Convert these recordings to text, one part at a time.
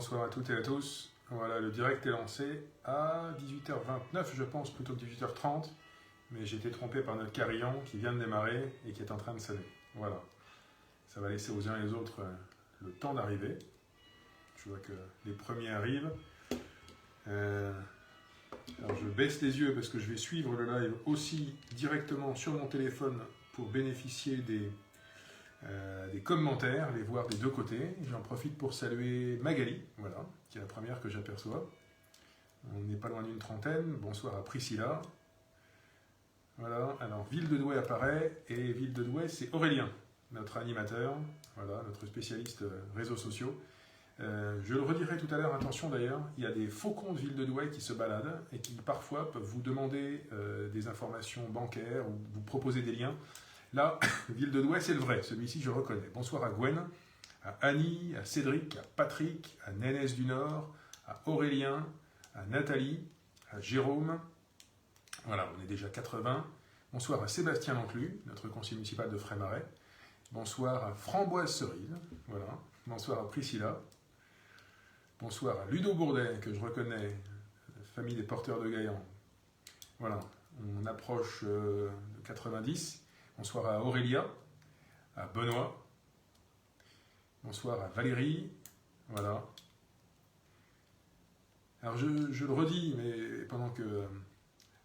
bonsoir à toutes et à tous. Voilà, le direct est lancé à 18h29, je pense, plutôt que 18h30. Mais j'ai été trompé par notre carillon qui vient de démarrer et qui est en train de sonner. Voilà. Ça va laisser aux uns et aux autres le temps d'arriver. Je vois que les premiers arrivent. Alors je baisse les yeux parce que je vais suivre le live aussi directement sur mon téléphone pour bénéficier des commentaires, les voir des deux côtés. J'en profite pour saluer Magali, voilà, qui est la première que j'aperçois. On n'est pas loin d'une trentaine. Bonsoir à Priscilla. Voilà, alors Ville de Douai apparaît, et Ville de Douai, c'est Aurélien, notre animateur, voilà, notre spécialiste réseaux sociaux. Je le redirai tout à l'heure, attention d'ailleurs, il y a des faux comptes Ville de Douai qui se baladent et qui parfois peuvent vous demander des informations bancaires ou vous proposer des liens. Là, Ville de Douai, c'est le vrai, celui-ci je reconnais. Bonsoir à Gwen, à Annie, à Cédric, à Patrick, à Nénès du Nord, à Aurélien, à Nathalie, à Jérôme. Voilà, on est déjà 80. Bonsoir à Sébastien Lanclu, notre conseiller municipal de Frémarais. Bonsoir à Framboise Cerise. Voilà. Bonsoir à Priscilla. Bonsoir à Ludo Bourdet, que je reconnais, famille des porteurs de Gaillan. Voilà, on approche de 90. Bonsoir à Aurélia, à Benoît. Bonsoir à Valérie. Voilà. Alors je le redis, mais pendant que...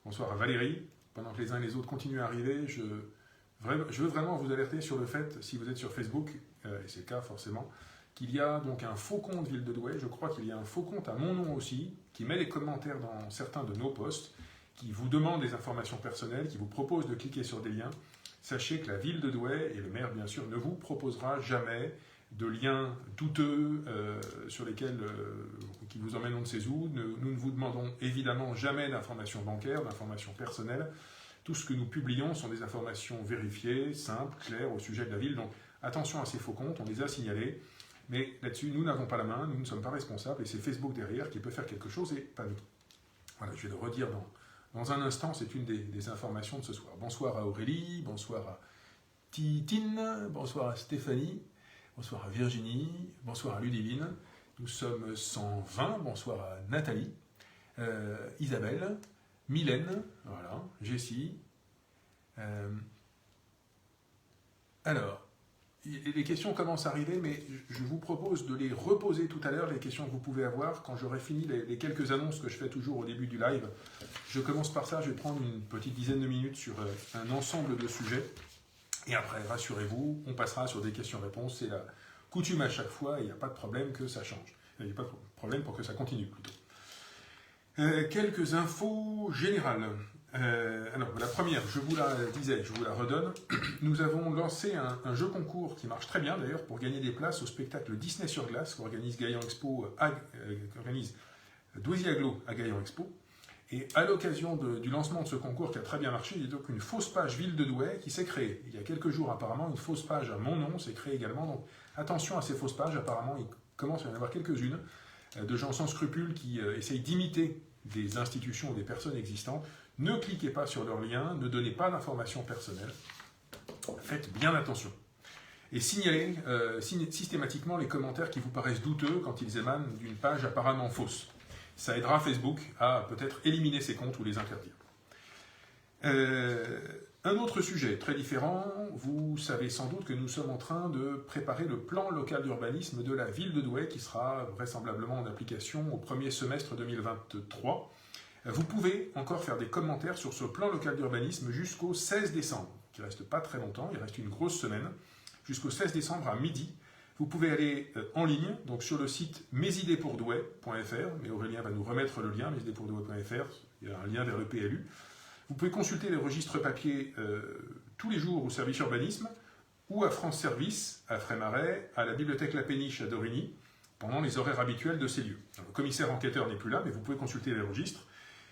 Bonsoir à Valérie. Pendant que les uns et les autres continuent à arriver, je veux vraiment vous alerter sur le fait, si vous êtes sur Facebook, et c'est le cas forcément, qu'il y a donc un faux compte Ville de Douai, je crois qu'il y a un faux compte à mon nom aussi, qui met les commentaires dans certains de nos posts, qui vous demande des informations personnelles, qui vous propose de cliquer sur des liens. Sachez que la Ville de Douai, et le maire bien sûr, ne vous proposera jamais de liens douteux sur lesquels qui vous emmènent on ne sait où. Nous ne vous demandons évidemment jamais d'informations bancaires, d'informations personnelles. Tout ce que nous publions sont des informations vérifiées, simples, claires au sujet de la ville. Donc attention à ces faux comptes, on les a signalés. Mais là-dessus, nous n'avons pas la main, nous ne sommes pas responsables, et c'est Facebook derrière qui peut faire quelque chose et pas nous. Voilà, je vais le redire dans un instant, c'est une des informations de ce soir. Bonsoir à Aurélie, bonsoir à Titine, bonsoir à Stéphanie, bonsoir à Virginie, bonsoir à Ludivine. Nous sommes 120, bonsoir à Nathalie, Isabelle, Mylène, voilà, Jessie. Alors, les questions commencent à arriver, mais je vous propose de les reposer tout à l'heure, les questions que vous pouvez avoir, quand j'aurai fini les quelques annonces que je fais toujours au début du live. Je commence par ça, je vais prendre une petite dizaine de minutes sur un ensemble de sujets, et après, rassurez-vous, on passera sur des questions-réponses, c'est la coutume à chaque fois, et il n'y a pas de problème que ça change. Il n'y a pas de problème pour que ça continue, plutôt. Quelques infos générales. Alors, la première, je vous la disais, je vous la redonne. Nous avons lancé un jeu concours qui marche très bien d'ailleurs pour gagner des places au spectacle Disney sur glace qu'organise Gaillan Expo, qu'organise Douaisis Agglo à Gaillan Expo. Et à l'occasion du lancement de ce concours qui a très bien marché, il y a donc une fausse page Ville de Douai qui s'est créée. Il y a quelques jours apparemment, une fausse page à mon nom s'est créée également. Donc attention à ces fausses pages, apparemment il commence à y en avoir quelques-unes de gens sans scrupules qui essayent d'imiter des institutions ou des personnes existantes. Ne cliquez pas sur leurs liens, ne donnez pas d'informations personnelles. Faites bien attention. Et signalez systématiquement les commentaires qui vous paraissent douteux quand ils émanent d'une page apparemment fausse. Ça aidera Facebook à peut-être éliminer ces comptes ou les interdire. Un autre sujet très différent, vous savez sans doute que nous sommes en train de préparer le plan local d'urbanisme de la ville de Douai qui sera vraisemblablement en application au premier semestre 2023. Vous pouvez encore faire des commentaires sur ce plan local d'urbanisme jusqu'au 16 décembre. Il ne reste pas très longtemps, il reste une grosse semaine. Jusqu'au 16 décembre à midi. Vous pouvez aller en ligne, donc sur le site mesidespourdouai.fr, mais Aurélien va nous remettre le lien, mesidespourdouai.fr, il y a un lien vers le PLU. Vous pouvez consulter les registres papier tous les jours au service urbanisme, ou à France Service, à Frémarais, à la bibliothèque La Péniche à Dorigny, pendant les horaires habituels de ces lieux. Alors, le commissaire enquêteur n'est plus là, mais vous pouvez consulter les registres.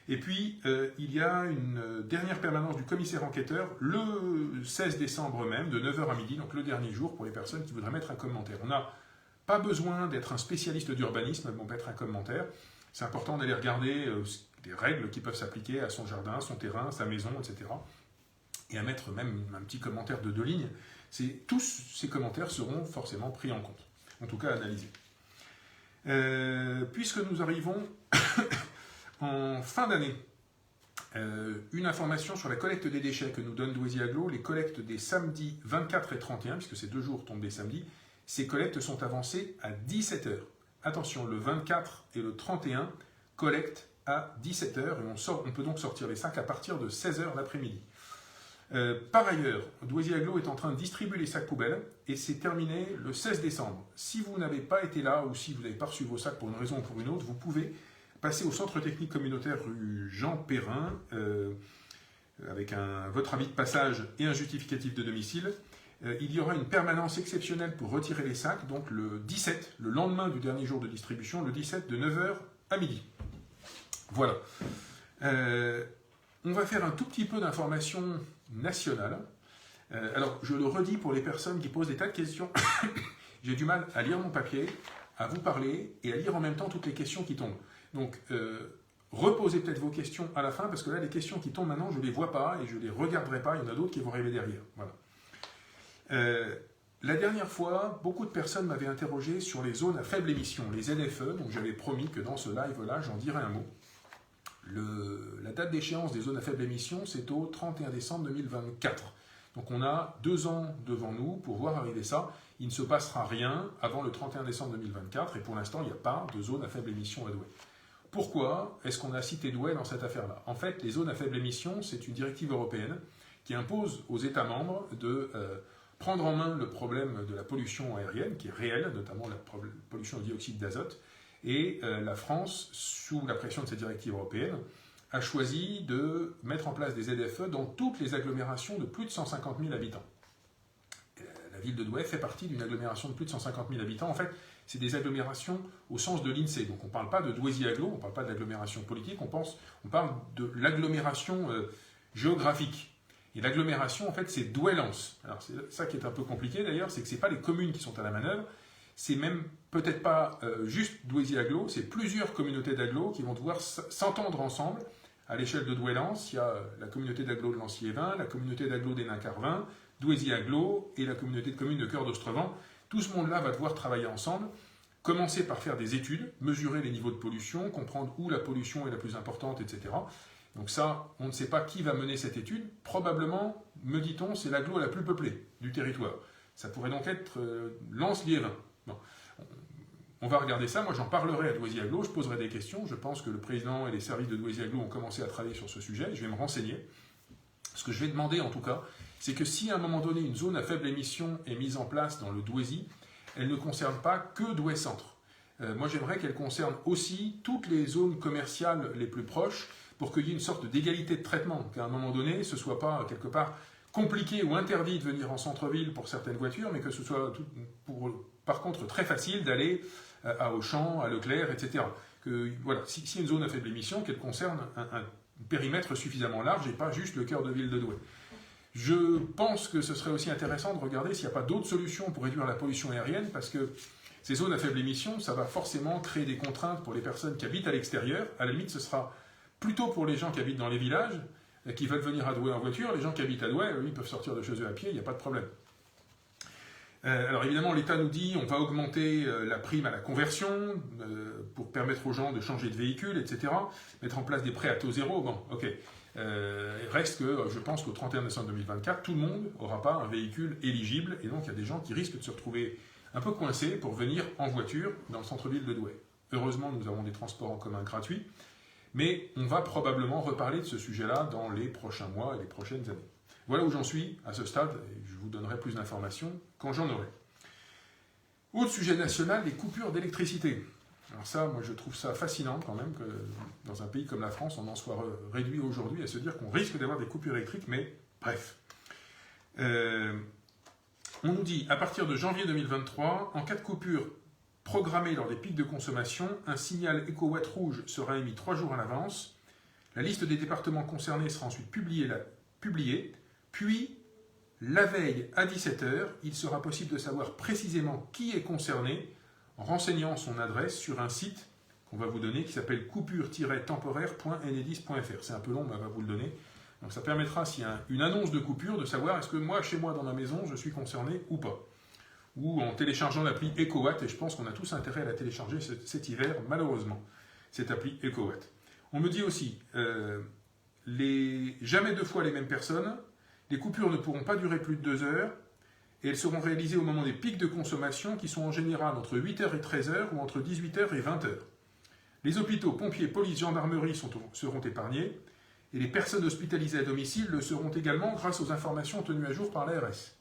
Et puis, il y a une dernière permanence du commissaire enquêteur le 16 décembre même, de 9h à midi, donc le dernier jour pour les personnes qui voudraient mettre un commentaire. On n'a pas besoin d'être un spécialiste d'urbanisme pour mettre un commentaire. C'est important d'aller regarder les règles qui peuvent s'appliquer à son jardin, son terrain, sa maison, etc. Et à mettre même un petit commentaire de 2 lignes. Tous ces commentaires seront forcément pris en compte, en tout cas analysés. Puisque nous arrivons en fin d'année, une information sur la collecte des déchets que nous donne Douaisis Agglo, les collectes des samedis 24 et 31, puisque ces 2 jours tombent les samedis, ces collectes sont avancées à 17 h. Attention, le 24 et le 31, collecte à 17 h, et on peut donc sortir les sacs à partir de 16 h l'après-midi. Par ailleurs, Douaisis Agglo est en train de distribuer les sacs poubelles et c'est terminé le 16 décembre. Si vous n'avez pas été là ou si vous n'avez pas reçu vos sacs pour une raison ou pour une autre, vous pouvez passer au centre technique communautaire rue Jean Perrin avec votre avis de passage et un justificatif de domicile. Il y aura une permanence exceptionnelle pour retirer les sacs, donc le 17, le lendemain du dernier jour de distribution, le 17 de 9 h à midi. Voilà. On va faire un tout petit peu d'information nationale. Alors, je le redis pour les personnes qui posent des tas de questions. J'ai du mal à lire mon papier, à vous parler et à lire en même temps toutes les questions qui tombent. Donc, reposez peut-être vos questions à la fin, parce que là, les questions qui tombent maintenant, je ne les vois pas et je ne les regarderai pas. Il y en a d'autres qui vont arriver derrière. Voilà. La dernière fois, beaucoup de personnes m'avaient interrogé sur les zones à faible émission, les ZFE. Donc, j'avais promis que dans ce live-là, j'en dirais un mot. La date d'échéance des zones à faible émission, c'est au 31 décembre 2024. Donc on a 2 ans devant nous pour voir arriver ça. Il ne se passera rien avant le 31 décembre 2024 et pour l'instant, il n'y a pas de zone à faible émission à Douai. Pourquoi est-ce qu'on a cité Douai dans cette affaire-là? En fait, les zones à faible émission, c'est une directive européenne qui impose aux États membres de prendre en main le problème de la pollution aérienne, qui est réelle, notamment la pollution au dioxyde d'azote. Et la France, sous la pression de cette directive européenne, a choisi de mettre en place des ZFE dans toutes les agglomérations de plus de 150 000 habitants. La ville de Douai fait partie d'une agglomération de plus de 150 000 habitants. En fait, c'est des agglomérations au sens de l'INSEE. Donc on ne parle pas de Douaisis Agglo, on ne parle pas d'agglomération politique, on parle de l'agglomération géographique. Et l'agglomération, en fait, c'est Douai-Lens. Alors c'est ça qui est un peu compliqué d'ailleurs, c'est que ce n'est pas les communes qui sont à la manœuvre, c'est même peut-être pas juste Douaisis Agglo, c'est plusieurs communautés d'agglo qui vont devoir s'entendre ensemble. À l'échelle de Douai-Lens, il y a la communauté d'agglo de Lancy-et-Vin, la communauté d'agglo des Nains-Carvin, Douaisis Agglo et la communauté de communes de Cœur d'Ostrevent. Tout ce monde-là va devoir travailler ensemble, commencer par faire des études, mesurer les niveaux de pollution, comprendre où la pollution est la plus importante, etc. Donc ça, on ne sait pas qui va mener cette étude. Probablement, me dit-on, c'est l'agglo la plus peuplée du territoire. Ça pourrait donc être Lens-Liévin. Bon. On va regarder ça, moi j'en parlerai à Douaisis Agglo, je poserai des questions, je pense que le président et les services de Douaisis Agglo ont commencé à travailler sur ce sujet, je vais me renseigner. Ce que je vais demander en tout cas, c'est que si à un moment donné une zone à faible émission est mise en place dans le Douaisis, elle ne concerne pas que Douai Centre. Moi j'aimerais qu'elle concerne aussi toutes les zones commerciales les plus proches pour qu'il y ait une sorte d'égalité de traitement, qu'à un moment donné ce ne soit pas quelque part compliqué ou interdit de venir en centre-ville pour certaines voitures, mais que ce soit par contre très facile d'aller à Auchan, à Leclerc, etc. Que, voilà, si une zone à faible émission, qu'elle concerne un périmètre suffisamment large et pas juste le cœur de ville de Douai. Je pense que ce serait aussi intéressant de regarder s'il n'y a pas d'autres solutions pour réduire la pollution aérienne, parce que ces zones à faible émission, ça va forcément créer des contraintes pour les personnes qui habitent à l'extérieur. À la limite, ce sera plutôt pour les gens qui habitent dans les villages, qui veulent venir à Douai en voiture. Les gens qui habitent à Douai, eux, ils peuvent sortir de chez eux à pied, il n'y a pas de problème. Alors évidemment, l'État nous dit on va augmenter la prime à la conversion pour permettre aux gens de changer de véhicule, etc. Mettre en place des prêts à taux zéro. Bon, ok. Reste que je pense qu'au 31 décembre 2024, tout le monde n'aura pas un véhicule éligible. Et donc il y a des gens qui risquent de se retrouver un peu coincés pour venir en voiture dans le centre-ville de Douai. Heureusement, nous avons des transports en commun gratuits. Mais on va probablement reparler de ce sujet-là dans les prochains mois et les prochaines années. Voilà où j'en suis à ce stade, et je vous donnerai plus d'informations quand j'en aurai. Autre sujet national, les coupures d'électricité. Alors ça, moi je trouve ça fascinant quand même que dans un pays comme la France, on en soit réduit aujourd'hui à se dire qu'on risque d'avoir des coupures électriques, mais bref. On nous dit, à partir de janvier 2023, en cas de coupure programmée lors des pics de consommation, un signal éco-watt rouge sera émis 3 jours à l'avance. La liste des départements concernés sera ensuite publiée, puis la veille à 17 h, il sera possible de savoir précisément qui est concerné en renseignant son adresse sur un site qu'on va vous donner qui s'appelle coupure-temporaire.enedis.fr. C'est un peu long, mais on va vous le donner. Donc ça permettra, s'il y a une annonce de coupure, de savoir est-ce que moi, chez moi, dans ma maison, je suis concerné ou pas. ou en téléchargeant l'appli EcoWatt, et je pense qu'on a tous intérêt à la télécharger cet hiver, malheureusement, cette appli EcoWatt. On me dit aussi, jamais 2 fois les mêmes personnes, les coupures ne pourront pas durer plus de 2 heures, et elles seront réalisées au moment des pics de consommation qui sont en général entre 8h et 13h ou entre 18h et 20h. Les hôpitaux, pompiers, police, gendarmerie seront épargnés, et les personnes hospitalisées à domicile le seront également grâce aux informations tenues à jour par l'ARS.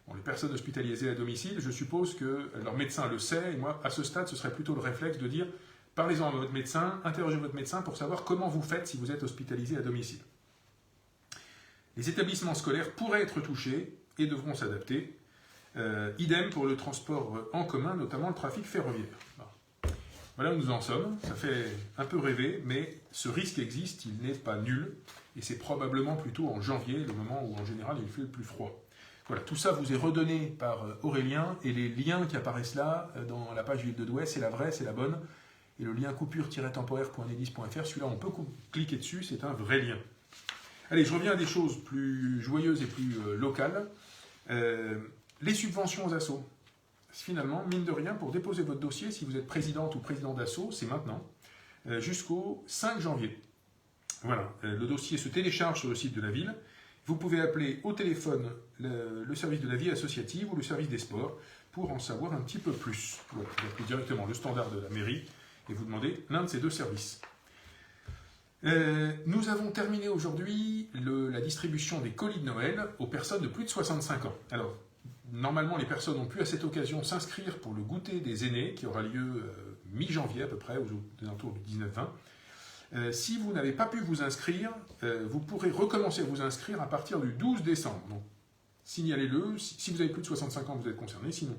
Bon, les personnes hospitalisées à domicile, je suppose que leur médecin le sait, et moi, à ce stade, ce serait plutôt le réflexe de dire « parlez-en à votre médecin, interrogez votre médecin pour savoir comment vous faites si vous êtes hospitalisé à domicile ». Les établissements scolaires pourraient être touchés et devront s'adapter. Idem pour le transport en commun, notamment le trafic ferroviaire. Voilà où nous en sommes. Ça fait un peu rêver, mais ce risque existe, il n'est pas nul. Et c'est probablement plutôt en janvier, le moment où en général il fait le plus froid. Voilà, tout ça vous est redonné par Aurélien, et les liens qui apparaissent là, dans la page Ville de Douai, c'est la vraie, c'est la bonne. Et le lien coupure-temporaire.enedis.fr, celui-là on peut cliquer dessus, c'est un vrai lien. Allez, je reviens à des choses plus joyeuses et plus locales. Les subventions aux assos. Finalement, mine de rien, pour déposer votre dossier, si vous êtes présidente ou président d'asso, c'est maintenant, jusqu'au 5 janvier. Voilà, le dossier se télécharge sur le site de la ville. Vous pouvez appeler au téléphone le service de la vie associative ou le service des sports pour en savoir un petit peu plus. Voilà, vous appelez directement le standard de la mairie et vous demandez l'un de ces 2 services. Nous avons terminé aujourd'hui la distribution des colis de Noël aux personnes de plus de 65 ans. Alors, normalement, les personnes ont pu à cette occasion s'inscrire pour le goûter des aînés qui aura lieu mi-janvier à peu près, aux alentours du 19-20. Si vous n'avez pas pu vous inscrire, vous pourrez recommencer à vous inscrire à partir du 12 décembre. Donc, signalez-le. Si vous avez plus de 65 ans, vous êtes concerné. Sinon,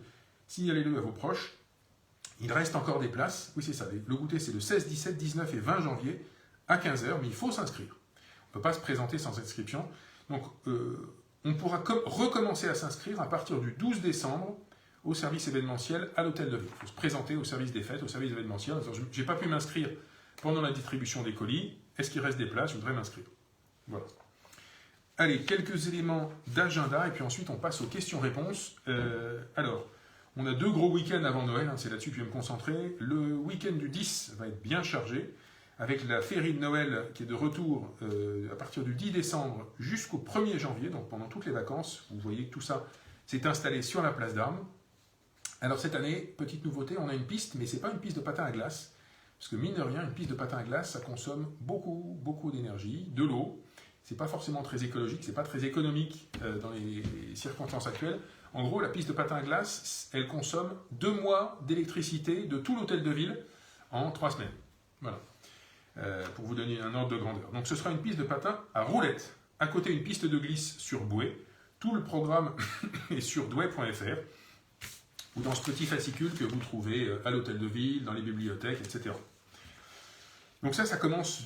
signalez-le à vos proches. Il reste encore des places. Oui, c'est ça. Le goûter, c'est le 16, 17, 19 et 20 janvier à 15h, mais il faut s'inscrire. On ne peut pas se présenter sans inscription. Donc, on pourra recommencer à s'inscrire à partir du 12 décembre au service événementiel à l'hôtel de ville. Il faut se présenter au service des fêtes, au service événementiel. Je n'ai pas pu m'inscrire pendant la distribution des colis. Est-ce qu'il reste des places? Je voudrais m'inscrire. Voilà. Allez, quelques éléments d'agenda et puis ensuite on passe aux questions-réponses. Alors, on a 2 gros week-ends avant Noël, hein, c'est là-dessus que je vais me concentrer. Le week-end du 10 va être bien chargé, avec la féerie de Noël qui est de retour à partir du 10 décembre jusqu'au 1er janvier, donc pendant toutes les vacances. Vous voyez que tout ça s'est installé sur la place d'Armes. Alors cette année, petite nouveauté, on a une piste, mais ce n'est pas une piste de patin à glace, parce que mine de rien, une piste de patin à glace, ça consomme beaucoup d'énergie, de l'eau. C'est pas forcément très écologique, c'est pas très économique dans les circonstances actuelles. En gros, la piste de patin à glace, elle consomme 2 mois d'électricité de tout l'hôtel de ville en 3 semaines. Voilà. Pour vous donner un ordre de grandeur. Donc ce sera une piste de patin à roulettes, à côté une piste de glisse sur bouée. Tout le programme est sur douai.fr ou dans ce petit fascicule que vous trouvez à l'hôtel de ville, dans les bibliothèques, etc. Donc ça commence,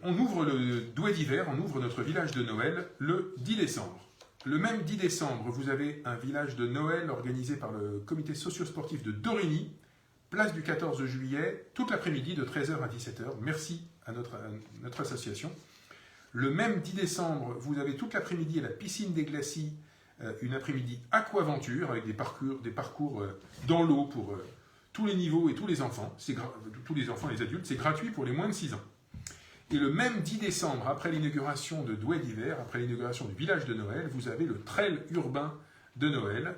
on ouvre le Douai d'hiver, on ouvre notre village de Noël le 10 décembre. Le même 10 décembre, vous avez un village de Noël organisé par le comité socio-sportif de Dorigny, place du 14 juillet, toute l'après-midi de 13h à 17h. Merci à notre association. Le même 10 décembre, vous avez toute l'après-midi à la piscine des Glacis, une après-midi aquaventure avec des parcours dans l'eau pour tous les niveaux et tous les enfants. Tous les enfants et les adultes, c'est gratuit pour les moins de 6 ans. Et le même 10 décembre, après l'inauguration de Douai d'hiver, après l'inauguration du village de Noël, vous avez le trail urbain de Noël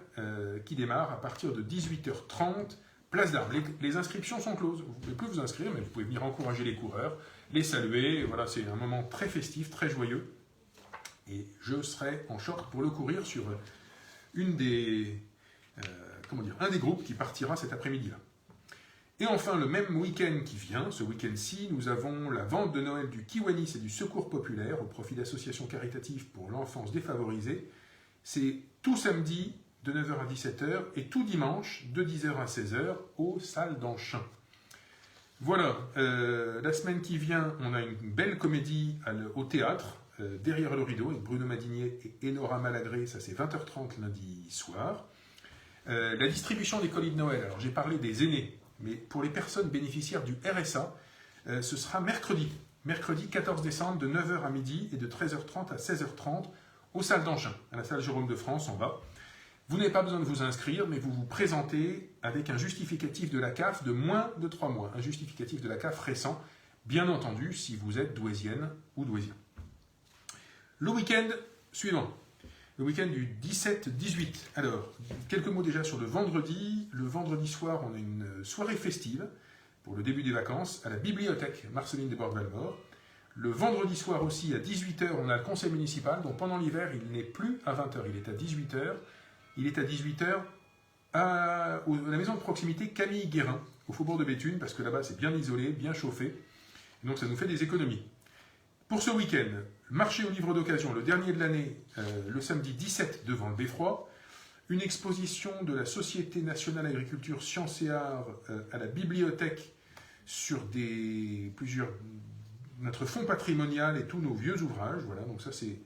qui démarre à partir de 18h30, place d'Armes. Les inscriptions sont closes. Vous ne pouvez plus vous inscrire, mais vous pouvez venir encourager les coureurs, les saluer. Voilà, c'est un moment très festif, très joyeux. Et je serai en short pour le courir sur un des groupes qui partira cet après-midi-là. Et enfin, le même week-end qui vient, ce week-end-ci, nous avons la vente de Noël du Kiwanis et du Secours Populaire au profit d'associations caritatives pour l'enfance défavorisée. C'est tout samedi de 9h à 17h et tout dimanche de 10h à 16h aux salles d'Anchin. Voilà, la semaine qui vient, on a une belle comédie au théâtre, Derrière le rideau, avec Bruno Madinier et Enora Malagré, ça c'est 20h30 lundi soir. La distribution des colis de Noël, alors j'ai parlé des aînés, mais pour les personnes bénéficiaires du RSA, ce sera mercredi 14 décembre de 9h à midi et de 13h30 à 16h30 aux salles d'Anchin, à la salle Jérôme de France en bas. Vous n'avez pas besoin de vous inscrire, mais vous vous présentez avec un justificatif de la CAF de moins de 3 mois, un justificatif de la CAF récent, bien entendu si vous êtes douaisienne ou douaisien. Le week-end suivant, le week-end du 17-18. Alors, quelques mots déjà sur le vendredi. Le vendredi soir, on a une soirée festive pour le début des vacances à la bibliothèque Marceline Desbordes-Valmore. Le vendredi soir aussi, à 18h, on a le conseil municipal. Donc pendant l'hiver, il n'est plus à 20h, il est à 18h. Il est à 18h à la maison de proximité Camille Guérin, au faubourg de Béthune, parce que là-bas c'est bien isolé, bien chauffé. Et donc ça nous fait des économies. Pour ce week-end, marché aux livres d'occasion, le dernier de l'année, le samedi 17 devant le Beffroi. Une exposition de la Société nationale agriculture, sciences et arts à la bibliothèque sur notre fonds patrimonial et tous nos vieux ouvrages. Voilà, donc ça c'est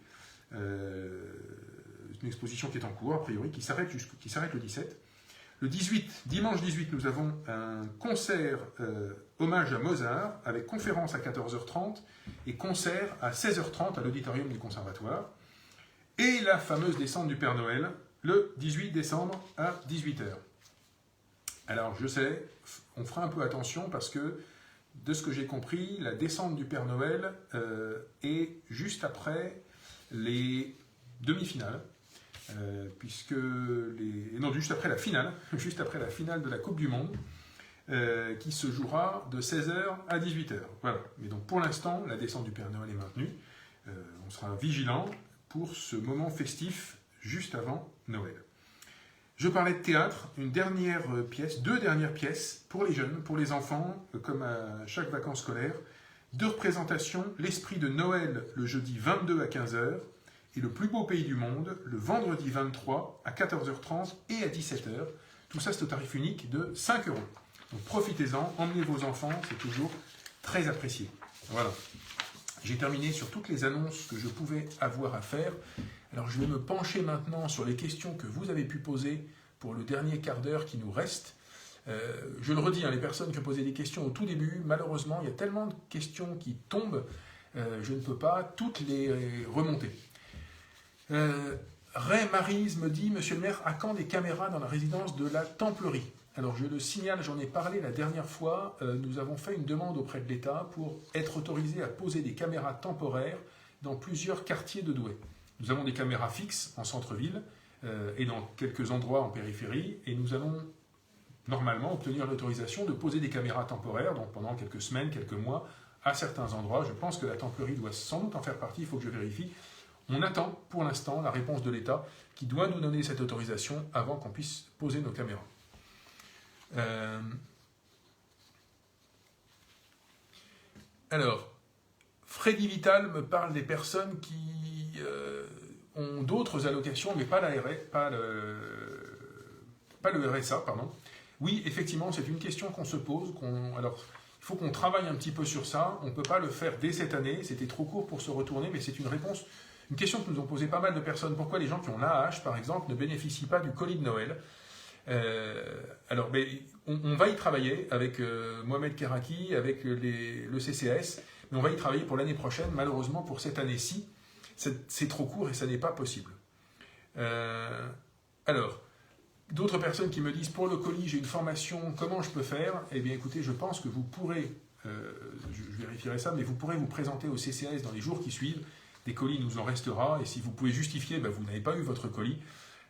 une exposition qui est en cours, a priori, qui s'arrête le 17. Le 18, dimanche 18, nous avons un concert hommage à Mozart, avec conférence à 14h30 et concert à 16h30 à l'auditorium du Conservatoire. Et la fameuse descente du Père Noël, le 18 décembre à 18h. Alors, je sais, on fera un peu attention parce que, de ce que j'ai compris, la descente du Père Noël est juste après les demi-finales. Juste après la finale, juste après la finale de la Coupe du Monde, qui se jouera de 16h à 18h. Voilà. Mais donc pour l'instant, la descente du Père Noël est maintenue. On sera vigilant pour ce moment festif juste avant Noël. Je parlais de théâtre, deux dernières pièces pour les jeunes, pour les enfants, comme à chaque vacances scolaires. 2 représentations, l'esprit de Noël le jeudi 22 à 15h, et le plus beau pays du monde, le vendredi 23 à 14h30 et à 17h. Tout ça, c'est au tarif unique de 5 €. Donc profitez-en, emmenez vos enfants, c'est toujours très apprécié. Voilà. J'ai terminé sur toutes les annonces que je pouvais avoir à faire. Alors je vais me pencher maintenant sur les questions que vous avez pu poser pour le dernier quart d'heure qui nous reste. Je le redis, les personnes qui ont posé des questions au tout début, malheureusement, il y a tellement de questions qui tombent, je ne peux pas toutes les remonter. Ray Maryse me dit, Monsieur le maire, à quand des caméras dans la résidence de la Templerie? Alors je le signale, j'en ai parlé la dernière fois, nous avons fait une demande auprès de l'État pour être autorisé à poser des caméras temporaires dans plusieurs quartiers de Douai. Nous avons des caméras fixes en centre-ville et dans quelques endroits en périphérie, et nous allons normalement obtenir l'autorisation de poser des caméras temporaires, donc pendant quelques semaines, quelques mois, à certains endroits. Je pense que la Templerie doit sans doute en faire partie, il faut que je vérifie. On attend pour l'instant la réponse de l'État qui doit nous donner cette autorisation avant qu'on puisse poser nos caméras. Alors, Freddy Vital me parle des personnes qui ont d'autres allocations, mais pas le RSA, pardon. Oui, effectivement, c'est une question qu'on se pose. Alors, il faut qu'on travaille un petit peu sur ça. On ne peut pas le faire dès cette année. C'était trop court pour se retourner, mais c'est une question que nous ont posé pas mal de personnes. Pourquoi les gens qui ont l'AAH, par exemple, ne bénéficient pas du colis de Noël? Alors, on va y travailler avec Mohamed Keraki, avec le CCAS, mais on va y travailler pour l'année prochaine. Malheureusement, pour cette année-ci, c'est trop court et ça n'est pas possible. Alors, d'autres personnes qui me disent, pour le colis, j'ai une formation, comment je peux faire? Eh bien, écoutez, je pense que vous pourrez, je vérifierai ça, mais vous pourrez vous présenter au CCAS dans les jours qui suivent. Des colis nous en restera, et si vous pouvez justifier, vous n'avez pas eu votre colis,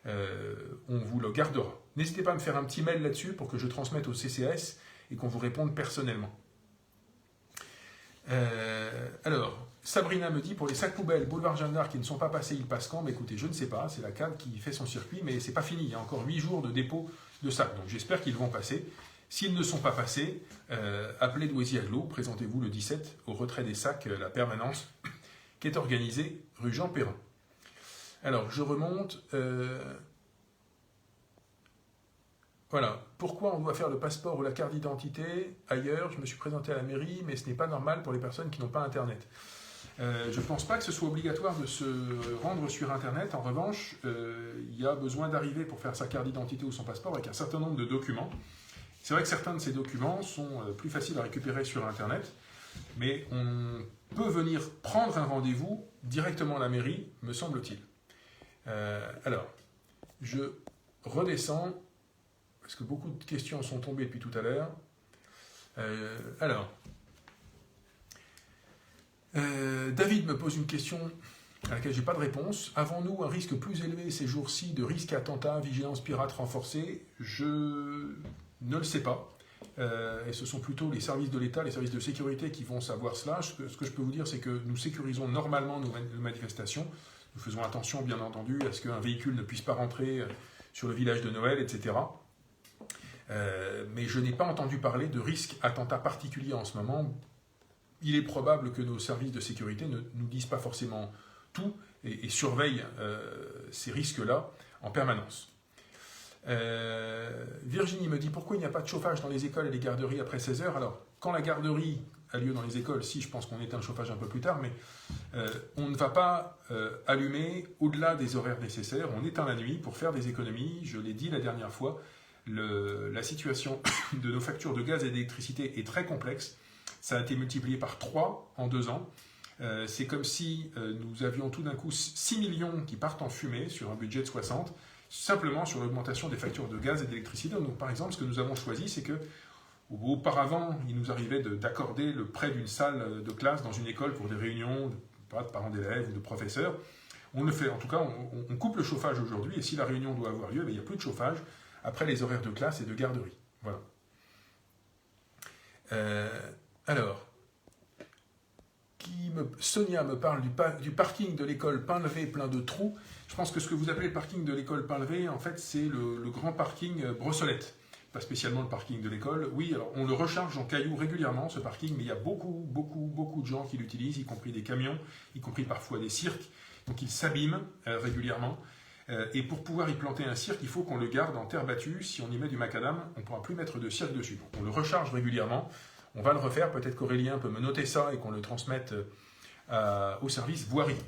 on vous le gardera. N'hésitez pas à me faire un petit mail là-dessus pour que je transmette au CCAS et qu'on vous réponde personnellement. Alors, Sabrina me dit, pour les sacs poubelles, boulevard Jeanne d'Arc qui ne sont pas passés, ils passent quand? Écoutez, je ne sais pas, c'est la CAD qui fait son circuit, mais c'est pas fini, il y a encore 8 jours de dépôt de sacs, donc j'espère qu'ils vont passer. S'ils ne sont pas passés, appelez Douaisis Agglo, présentez-vous le 17 au retrait des sacs, la permanence, qui est organisée rue Jean Perrin. Alors, je remonte. Voilà. Pourquoi on doit faire le passeport ou la carte d'identité ailleurs? Je me suis présenté à la mairie, mais ce n'est pas normal pour les personnes qui n'ont pas Internet. Je ne pense pas que ce soit obligatoire de se rendre sur Internet. En revanche, il y a besoin d'arriver pour faire sa carte d'identité ou son passeport avec un certain nombre de documents. C'est vrai que certains de ces documents sont plus faciles à récupérer sur Internet, mais on peut venir prendre un rendez-vous directement à la mairie, me semble-t-il. Alors, je redescends, parce que beaucoup de questions sont tombées depuis tout à l'heure. David me pose une question à laquelle je n'ai pas de réponse. Avons-nous un risque plus élevé ces jours-ci de risque attentat, vigilance pirate renforcée? Je ne le sais pas. Et ce sont plutôt les services de l'État, les services de sécurité qui vont savoir cela. Ce que je peux vous dire, c'est que nous sécurisons normalement nos manifestations. Nous faisons attention, bien entendu, à ce qu'un véhicule ne puisse pas rentrer sur le village de Noël, etc. Mais je n'ai pas entendu parler de risque attentat particulier en ce moment. Il est probable que nos services de sécurité ne nous disent pas forcément tout et surveillent ces risques-là en permanence. Virginie me dit pourquoi il n'y a pas de chauffage dans les écoles et les garderies après 16 heures. Alors, quand la garderie a lieu dans les écoles, si, je pense qu'on éteint le chauffage un peu plus tard, mais on ne va pas allumer au-delà des horaires nécessaires. On éteint la nuit pour faire des économies. Je l'ai dit la dernière fois, la situation de nos factures de gaz et d'électricité est très complexe. Ça a été multiplié par 3 en 2 ans. C'est comme si nous avions tout d'un coup 6 millions qui partent en fumée sur un budget de 60, simplement sur l'augmentation des factures de gaz et d'électricité. Donc, par exemple, ce que nous avons choisi, c'est que auparavant, il nous arrivait d'accorder le prêt d'une salle de classe dans une école pour des réunions de parents d'élèves ou de professeurs. On le fait, en tout cas, on coupe le chauffage aujourd'hui, et si la réunion doit avoir lieu, il n'y a plus de chauffage après les horaires de classe et de garderie. Voilà. Sonia me parle du parking de l'école Pain-Levé plein de trous. Je pense que ce que vous appelez le parking de l'école Pain-Levé, en fait, c'est le grand parking Brossolette. Pas spécialement le parking de l'école. Oui, alors on le recharge en cailloux régulièrement, ce parking, mais il y a beaucoup de gens qui l'utilisent, y compris des camions, y compris parfois des cirques. Donc il s'abîme régulièrement. Et pour pouvoir y planter un cirque, il faut qu'on le garde en terre battue. Si on y met du macadam, on ne pourra plus mettre de cirque dessus. Donc on le recharge régulièrement. On va le refaire, peut-être qu'Aurélien peut me noter ça et qu'on le transmette au service voirie.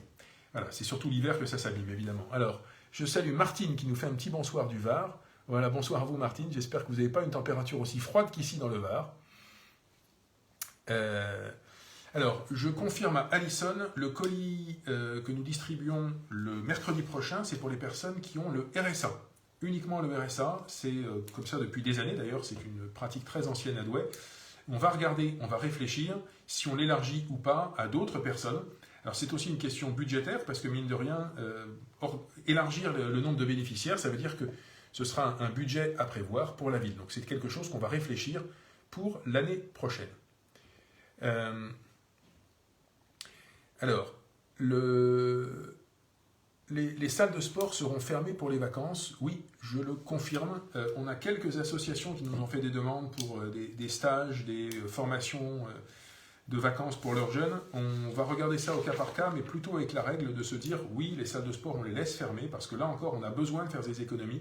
Voilà, c'est surtout l'hiver que ça s'abîme, évidemment. Alors, je salue Martine qui nous fait un petit bonsoir du Var. Voilà, bonsoir à vous Martine, j'espère que vous n'avez pas une température aussi froide qu'ici dans le Var. Alors, je confirme à Alison, le colis que nous distribuons le mercredi prochain, c'est pour les personnes qui ont le RSA. Uniquement le RSA, c'est comme ça depuis des années d'ailleurs, c'est une pratique très ancienne à Douai. On va regarder, on va réfléchir si on l'élargit ou pas à d'autres personnes. Alors c'est aussi une question budgétaire parce que mine de rien, élargir le nombre de bénéficiaires, ça veut dire que ce sera un budget à prévoir pour la ville. Donc c'est quelque chose qu'on va réfléchir pour l'année prochaine. Alors, les salles de sport seront fermées pour les vacances. Oui, je le confirme. On a quelques associations qui nous ont fait des demandes pour des stages, des formations de vacances pour leurs jeunes. On va regarder ça au cas par cas, mais plutôt avec la règle de se dire oui, les salles de sport, on les laisse fermer parce que là encore, on a besoin de faire des économies.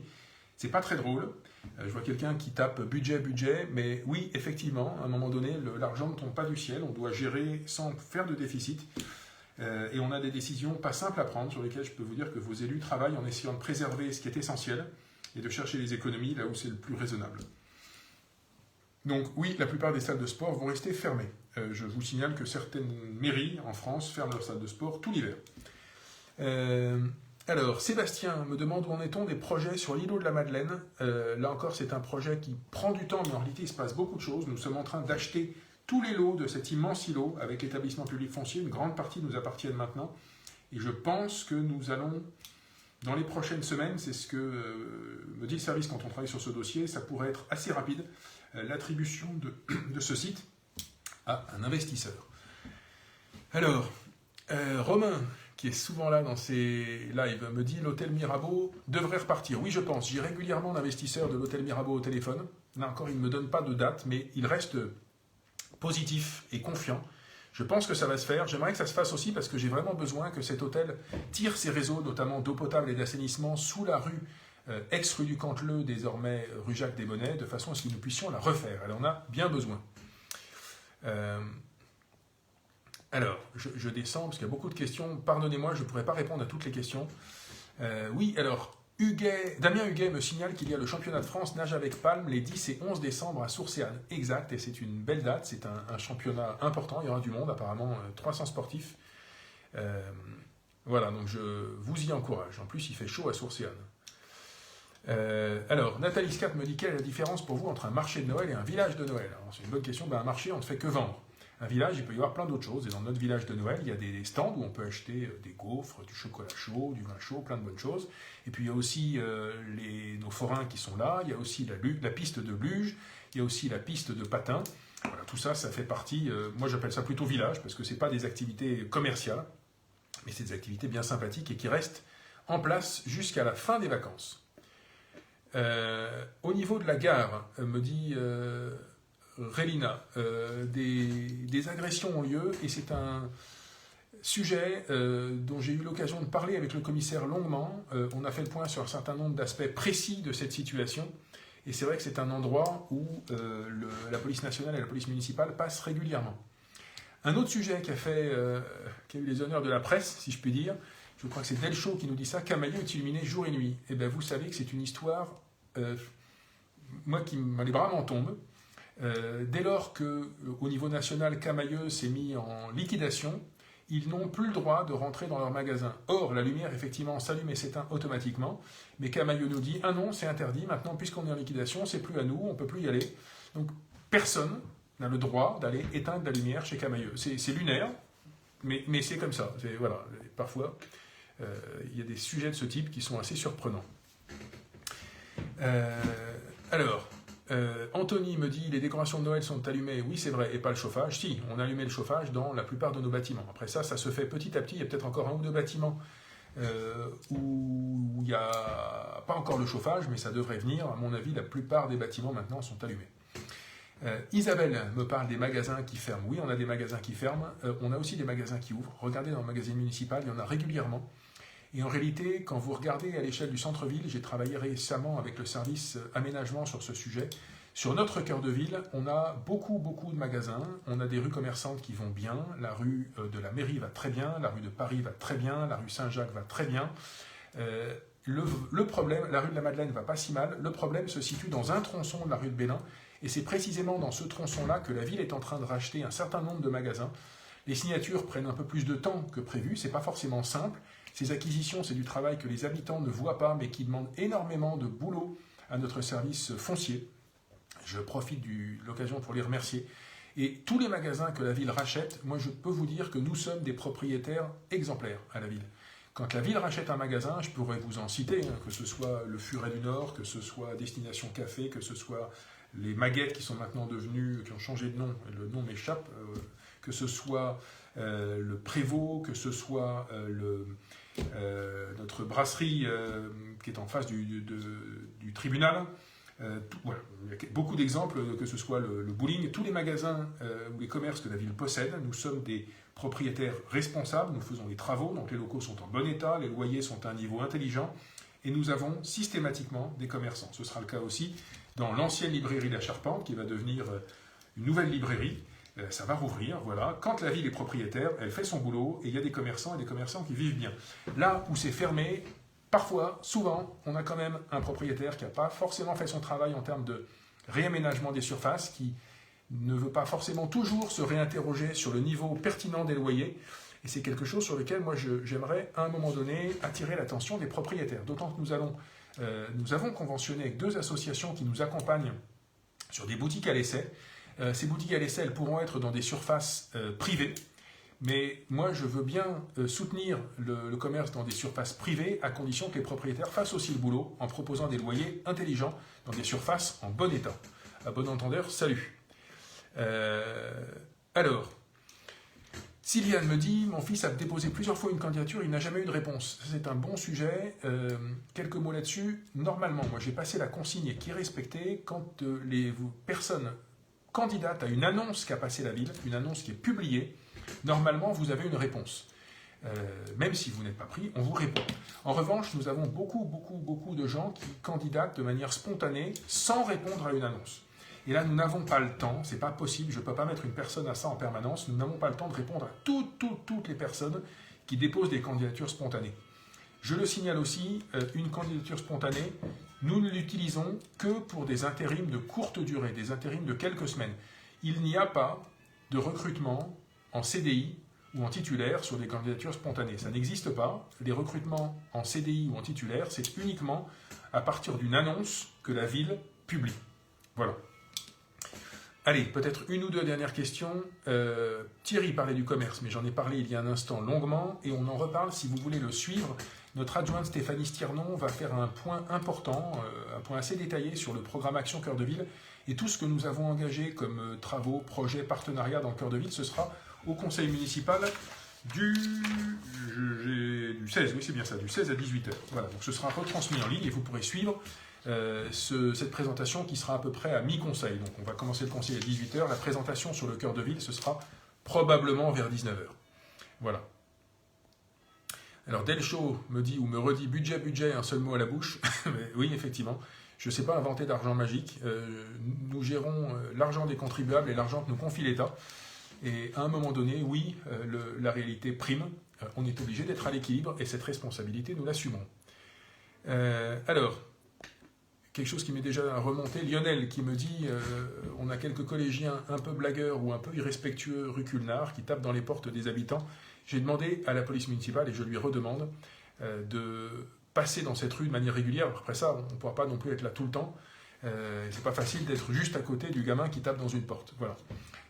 C'est pas très drôle. Je vois quelqu'un qui tape budget, mais oui, effectivement, à un moment donné, l'argent ne tombe pas du ciel. On doit gérer sans faire de déficit. Et on a des décisions pas simples à prendre sur lesquelles je peux vous dire que vos élus travaillent en essayant de préserver ce qui est essentiel et de chercher les économies là où c'est le plus raisonnable. Donc oui, la plupart des salles de sport vont rester fermées. Je vous signale que certaines mairies en France ferment leurs salles de sport tout l'hiver. Alors, Sébastien me demande où en est-on des projets sur l'îlot de la Madeleine. Là encore, c'est un projet qui prend du temps, mais en réalité, il se passe beaucoup de choses. Nous sommes en train d'acheter tous les lots de cet immense îlot avec l'établissement public foncier. Une grande partie nous appartiennent maintenant. Et je pense que nous allons, dans les prochaines semaines, c'est ce que me dit le service quand on travaille sur ce dossier, ça pourrait être assez rapide, l'attribution de ce site à un investisseur. Alors, Romain, qui est souvent là dans ses lives, me dit l'hôtel Mirabeau devrait repartir. Oui, je pense. J'ai régulièrement d'investisseurs de l'hôtel Mirabeau au téléphone. Là encore, il ne me donne pas de date, mais il reste positif et confiant. Je pense que ça va se faire. J'aimerais que ça se fasse aussi parce que j'ai vraiment besoin que cet hôtel tire ses réseaux, notamment d'eau potable et d'assainissement, sous la rue, ex-rue du Canteleu, désormais rue Jacques Desbonnets, de façon à ce que nous puissions la refaire. Elle en a bien besoin. Alors, je descends parce qu'il y a beaucoup de questions. Pardonnez-moi, je ne pourrai pas répondre à toutes les questions. Oui, alors, Damien Huguet me signale qu'il y a le championnat de France nage avec palme les 10 et 11 décembre à Sourcéane. Exact, et c'est une belle date, c'est un championnat important, il y aura du monde, apparemment 300 sportifs. Voilà, donc je vous y encourage. En plus, il fait chaud à Sourcéane. Alors, Nathalie Scap me dit quelle est la différence pour vous entre un marché de Noël et un village de Noël? Alors, c'est une bonne question. Ben, un marché, on ne fait que vendre. Un village, il peut y avoir plein d'autres choses. Et dans notre village de Noël, il y a des stands où on peut acheter des gaufres, du chocolat chaud, du vin chaud, plein de bonnes choses. Et puis il y a aussi nos forains qui sont là. Il y a aussi la piste de luge. Il y a aussi la piste de patin. Voilà, tout ça, ça fait partie. Moi, j'appelle ça plutôt village parce que c'est pas des activités commerciales, mais c'est des activités bien sympathiques et qui restent en place jusqu'à la fin des vacances. Au niveau de la gare, me dit Rélina, des agressions ont lieu et c'est un sujet dont j'ai eu l'occasion de parler avec le commissaire longuement. On a fait le point sur un certain nombre d'aspects précis de cette situation et c'est vrai que c'est un endroit où la police nationale et la police municipale passent régulièrement. Un autre sujet qui a eu les honneurs de la presse, si je puis dire, je crois que c'est Delchaux qui nous dit ça, Camailleux est illuminé jour et nuit. Eh bien, vous savez que c'est une histoire, moi, les bras m'en tombent. Dès lors qu'au niveau national, Camailleux s'est mis en liquidation, ils n'ont plus le droit de rentrer dans leur magasin. Or, la lumière, effectivement, s'allume et s'éteint automatiquement. Mais Camailleux nous dit, ah non, c'est interdit, maintenant, puisqu'on est en liquidation, c'est plus à nous, on ne peut plus y aller. Donc, personne n'a le droit d'aller éteindre la lumière chez Camailleux. C'est lunaire, mais c'est comme ça. Voilà, parfois... il y a des sujets de ce type qui sont assez surprenants. Anthony me dit les décorations de Noël sont allumées. Oui, c'est vrai, et pas le chauffage. Si, on a allumé le chauffage dans la plupart de nos bâtiments. Après ça se fait petit à petit. Il y a peut-être encore un ou deux bâtiments où il n'y a pas encore le chauffage, mais ça devrait venir. À mon avis, la plupart des bâtiments maintenant sont allumés. Isabelle me parle des magasins qui ferment. Oui, on a des magasins qui ferment. On a aussi des magasins qui ouvrent. Regardez dans le magazine municipal, il y en a régulièrement. Et en réalité, quand vous regardez à l'échelle du centre-ville, j'ai travaillé récemment avec le service aménagement sur ce sujet. Sur notre cœur de ville, on a beaucoup de magasins. On a des rues commerçantes qui vont bien. La rue de la Mairie va très bien. La rue de Paris va très bien. La rue Saint-Jacques va très bien. Le problème, la rue de la Madeleine va pas si mal. Le problème se situe dans un tronçon de la rue de Bélin. Et c'est précisément dans ce tronçon-là que la ville est en train de racheter un certain nombre de magasins. Les signatures prennent un peu plus de temps que prévu. C'est pas forcément simple. Ces acquisitions, c'est du travail que les habitants ne voient pas, mais qui demande énormément de boulot à notre service foncier. Je profite de l'occasion pour les remercier. Et tous les magasins que la ville rachète, moi je peux vous dire que nous sommes des propriétaires exemplaires à la ville. Quand la ville rachète un magasin, je pourrais vous en citer, que ce soit le Furet du Nord, que ce soit Destination Café, que ce soit les Maguettes qui sont maintenant qui ont changé de nom, le nom m'échappe, que ce soit le Prévost, que ce soit notre brasserie qui est en face du tribunal. Voilà. Il y a beaucoup d'exemples, que ce soit le bowling, tous les magasins ou les commerces que la ville possède. Nous sommes des propriétaires responsables, nous faisons les travaux, donc les locaux sont en bon état, les loyers sont à un niveau intelligent, et nous avons systématiquement des commerçants. Ce sera le cas aussi dans l'ancienne librairie La Charpente, qui va devenir une nouvelle librairie. Ça va rouvrir, voilà. Quand la ville est propriétaire, elle fait son boulot, et il y a des commerçants et des commerçants qui vivent bien. Là où c'est fermé, parfois, souvent, on a quand même un propriétaire qui n'a pas forcément fait son travail en termes de réaménagement des surfaces, qui ne veut pas forcément toujours se réinterroger sur le niveau pertinent des loyers. Et c'est quelque chose sur lequel moi j'aimerais à un moment donné attirer l'attention des propriétaires. D'autant que nous avons conventionné avec 2 associations qui nous accompagnent sur des boutiques à l'essai. Ces boutiques à l'essai, elles pourront être dans des surfaces privées. Mais moi, je veux bien soutenir le commerce dans des surfaces privées à condition que les propriétaires fassent aussi le boulot en proposant des loyers intelligents dans des surfaces en bon état. À bon entendeur, salut. Sylviane me dit, mon fils a déposé plusieurs fois une candidature, il n'a jamais eu de réponse. C'est un bon sujet. Quelques mots là-dessus. Normalement, moi j'ai passé la consigne qui est respectée quand les personnes candidates à une annonce qu'a passée la ville, une annonce qui est publiée, normalement vous avez une réponse. Même si vous n'êtes pas pris, on vous répond. En revanche, nous avons beaucoup de gens qui candidatent de manière spontanée sans répondre à une annonce. Et là, nous n'avons pas le temps, c'est pas possible, je ne peux pas mettre une personne à ça en permanence, nous n'avons pas le temps de répondre à toutes les personnes qui déposent des candidatures spontanées. Je le signale aussi, une candidature spontanée, nous ne l'utilisons que pour des intérims de courte durée, des intérims de quelques semaines. Il n'y a pas de recrutement en CDI ou en titulaire sur des candidatures spontanées. Ça n'existe pas. Les recrutements en CDI ou en titulaire, c'est uniquement à partir d'une annonce que la ville publie. Voilà. Allez, peut-être une ou deux dernières questions. Thierry parlait du commerce, mais j'en ai parlé il y a un instant longuement, et on en reparle si vous voulez le suivre. Notre adjointe Stéphanie Stiernon va faire un point important, un point assez détaillé sur le programme Action Cœur de Ville, et tout ce que nous avons engagé comme travaux, projets, partenariats dans le Cœur de Ville, ce sera au conseil municipal du 16, oui c'est bien ça, du 16 à 18h. Voilà, donc ce sera retransmis en ligne et vous pourrez suivre cette présentation qui sera à peu près à mi-conseil. Donc on va commencer le conseil à 18h, la présentation sur le Cœur de Ville, ce sera probablement vers 19h. Voilà. Alors Delchaux me dit ou me redit budget, un seul mot à la bouche. Mais oui, effectivement, je ne sais pas inventer d'argent magique. Nous gérons l'argent des contribuables et l'argent que nous confie l'État. Et à un moment donné, oui, la réalité prime. On est obligé d'être à l'équilibre et cette responsabilité, nous l'assumons. Alors, quelque chose qui m'est déjà remonté, Lionel qui me dit on a quelques collégiens un peu blagueurs ou un peu irrespectueux rue Culnard qui tapent dans les portes des habitants. J'ai demandé à la police municipale, et je lui redemande, de passer dans cette rue de manière régulière. Après ça, on ne pourra pas non plus être là tout le temps. C'est pas facile d'être juste à côté du gamin qui tape dans une porte. Voilà.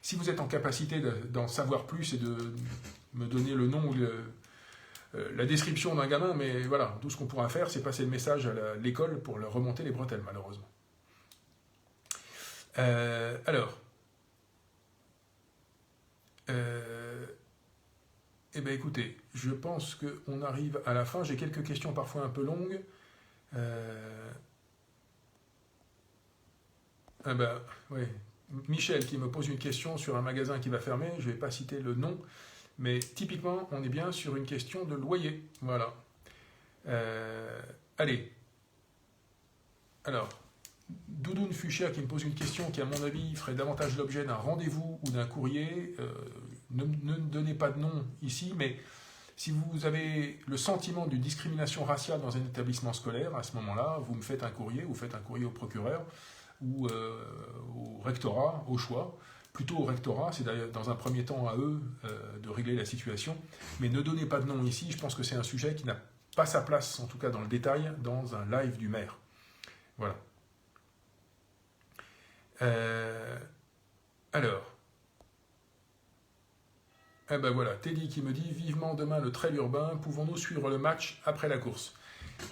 Si vous êtes en capacité d'en savoir plus et de me donner le nom ou la description d'un gamin, mais voilà, tout ce qu'on pourra faire, c'est passer le message à l'école pour leur remonter les bretelles, malheureusement. Alors... Eh bien écoutez, je pense qu'on arrive à la fin. J'ai quelques questions parfois un peu longues. Ouais. Michel qui me pose une question sur un magasin qui va fermer. Je ne vais pas citer le nom, mais typiquement, on est bien sur une question de loyer. Voilà. Allez. Alors, Doudoune Fuchsia qui me pose une question qui, à mon avis, ferait davantage l'objet d'un rendez-vous ou d'un courrier. Ne donnez pas de nom ici, mais si vous avez le sentiment d'une discrimination raciale dans un établissement scolaire, à ce moment-là, vous me faites un courrier, vous faites un courrier au procureur ou au rectorat, au choix. Plutôt au rectorat, c'est d'ailleurs dans un premier temps à eux de régler la situation, mais ne donnez pas de nom ici, je pense que c'est un sujet qui n'a pas sa place, en tout cas dans le détail, dans un live du maire. Voilà. Alors... Eh ben voilà, Teddy qui me dit « Vivement demain le trail urbain, pouvons-nous suivre le match après la course ?»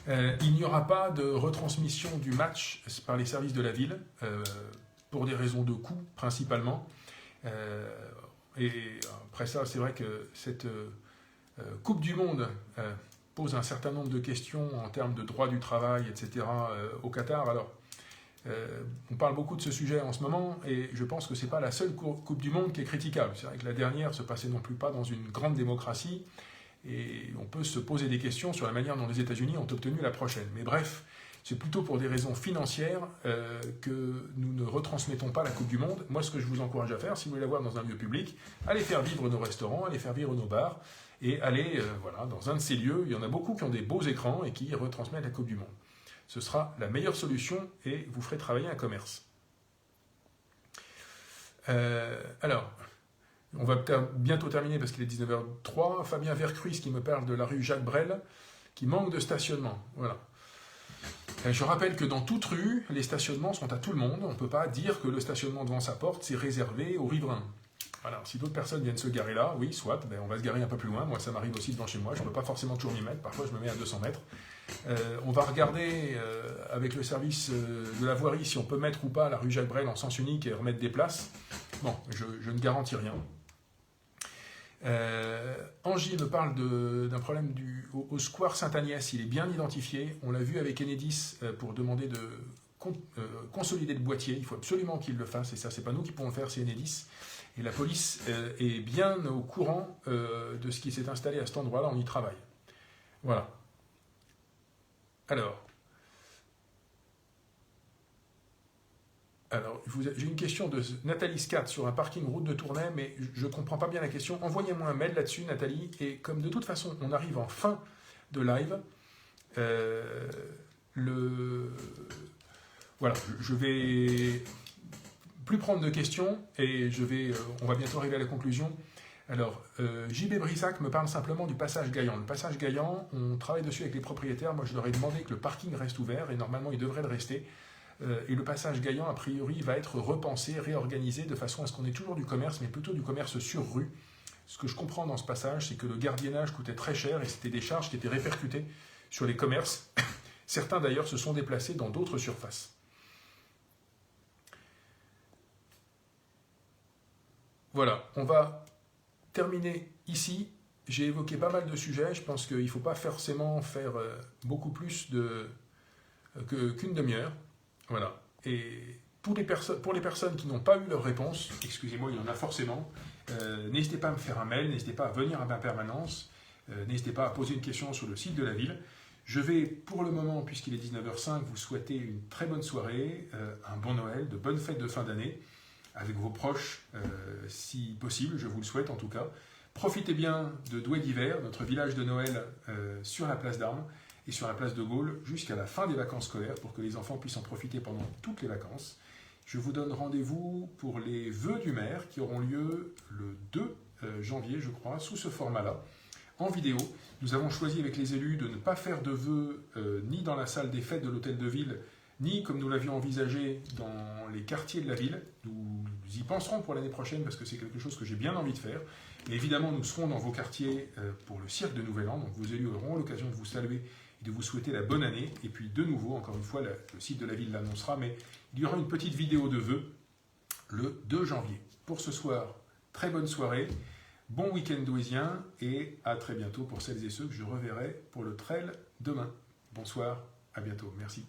Il n'y aura pas de retransmission du match par les services de la ville, pour des raisons de coût principalement. Et après ça, c'est vrai que cette Coupe du Monde pose un certain nombre de questions en termes de droit du travail, etc. Au Qatar. Alors, on parle beaucoup de ce sujet en ce moment et je pense que ce n'est pas la seule Coupe du Monde qui est critiquable. C'est vrai que la dernière ne se passait non plus pas dans une grande démocratie et on peut se poser des questions sur la manière dont les États-Unis ont obtenu la prochaine. Mais bref, c'est plutôt pour des raisons financières que nous ne retransmettons pas la Coupe du Monde. Moi, ce que je vous encourage à faire, si vous voulez la voir dans un lieu public, allez faire vivre nos restaurants, allez faire vivre nos bars et allez voilà, dans un de ces lieux. Il y en a beaucoup qui ont des beaux écrans et qui retransmettent la Coupe du Monde. Ce sera la meilleure solution et vous ferez travailler un commerce. Alors, on va bientôt terminer parce qu'il est 19h03. Fabien Vercruis qui me parle de la rue Jacques Brel, qui manque de stationnement. Voilà. Je rappelle que dans toute rue, les stationnements sont à tout le monde. On ne peut pas dire que le stationnement devant sa porte, c'est réservé aux riverains. Voilà. Si d'autres personnes viennent se garer là, oui, soit, ben on va se garer un peu plus loin. Moi, ça m'arrive aussi devant chez moi. Je ne peux pas forcément toujours m'y mettre. Parfois, je me mets à 200 mètres. On va regarder avec le service de la voirie si on peut mettre ou pas la rue Jacques Brel en sens unique et remettre des places. Bon, je ne garantis rien. Angie me parle d'un problème au square Sainte-Agnès. Il est bien identifié. On l'a vu avec Enedis pour demander de consolider le boîtier. Il faut absolument qu'il le fasse. Et ça, c'est pas nous qui pourrons le faire, c'est Enedis. Et la police est bien au courant de ce qui s'est installé à cet endroit-là. On y travaille. Voilà. Alors, j'ai une question de Nathalie Scat sur un parking route de Tournai, mais je ne comprends pas bien la question. Envoyez-moi un mail là-dessus, Nathalie, et comme de toute façon, on arrive en fin de live, voilà, je vais plus prendre de questions, et on va bientôt arriver à la conclusion. Alors, JB Brissac me parle simplement du passage Gaillan. Le passage Gaillan, on travaille dessus avec les propriétaires. Moi, je leur ai demandé que le parking reste ouvert et normalement, il devrait le rester. Et le passage Gaillan, a priori, va être repensé, réorganisé de façon à ce qu'on ait toujours du commerce, mais plutôt du commerce sur rue. Ce que je comprends dans ce passage, c'est que le gardiennage coûtait très cher et c'était des charges qui étaient répercutées sur les commerces. Certains, d'ailleurs, se sont déplacés dans d'autres surfaces. Voilà, on va terminer ici. J'ai évoqué pas mal de sujets. Je pense qu'il ne faut pas forcément faire beaucoup plus qu'une demi-heure. Voilà. Et pour les personnes qui n'ont pas eu leur réponse, excusez-moi, il y en a forcément, n'hésitez pas à me faire un mail, n'hésitez pas à venir à ma permanence, n'hésitez pas à poser une question sur le site de la ville. Je vais, pour le moment, puisqu'il est 19h05, vous souhaiter une très bonne soirée, un bon Noël, de bonnes fêtes de fin d'année, avec vos proches, si possible, je vous le souhaite en tout cas. Profitez bien de Douai d'hiver, notre village de Noël sur la place d'Armes et sur la place de Gaulle jusqu'à la fin des vacances scolaires pour que les enfants puissent en profiter pendant toutes les vacances. Je vous donne rendez-vous pour les vœux du maire qui auront lieu le 2 janvier, je crois, sous ce format-là, en vidéo. Nous avons choisi avec les élus de ne pas faire de vœux ni dans la salle des fêtes de l'hôtel de ville, ni comme nous l'avions envisagé dans les quartiers de la ville. Nous y penserons pour l'année prochaine parce que c'est quelque chose que j'ai bien envie de faire. Et évidemment, nous serons dans vos quartiers pour le cirque de Nouvel An, donc vos élus auront l'occasion de vous saluer et de vous souhaiter la bonne année. Et puis de nouveau, encore une fois, le site de la ville l'annoncera, mais il y aura une petite vidéo de vœux le 2 janvier. Pour ce soir, très bonne soirée, bon week-end douaisien et à très bientôt pour celles et ceux que je reverrai pour le trail demain. Bonsoir, à bientôt, merci.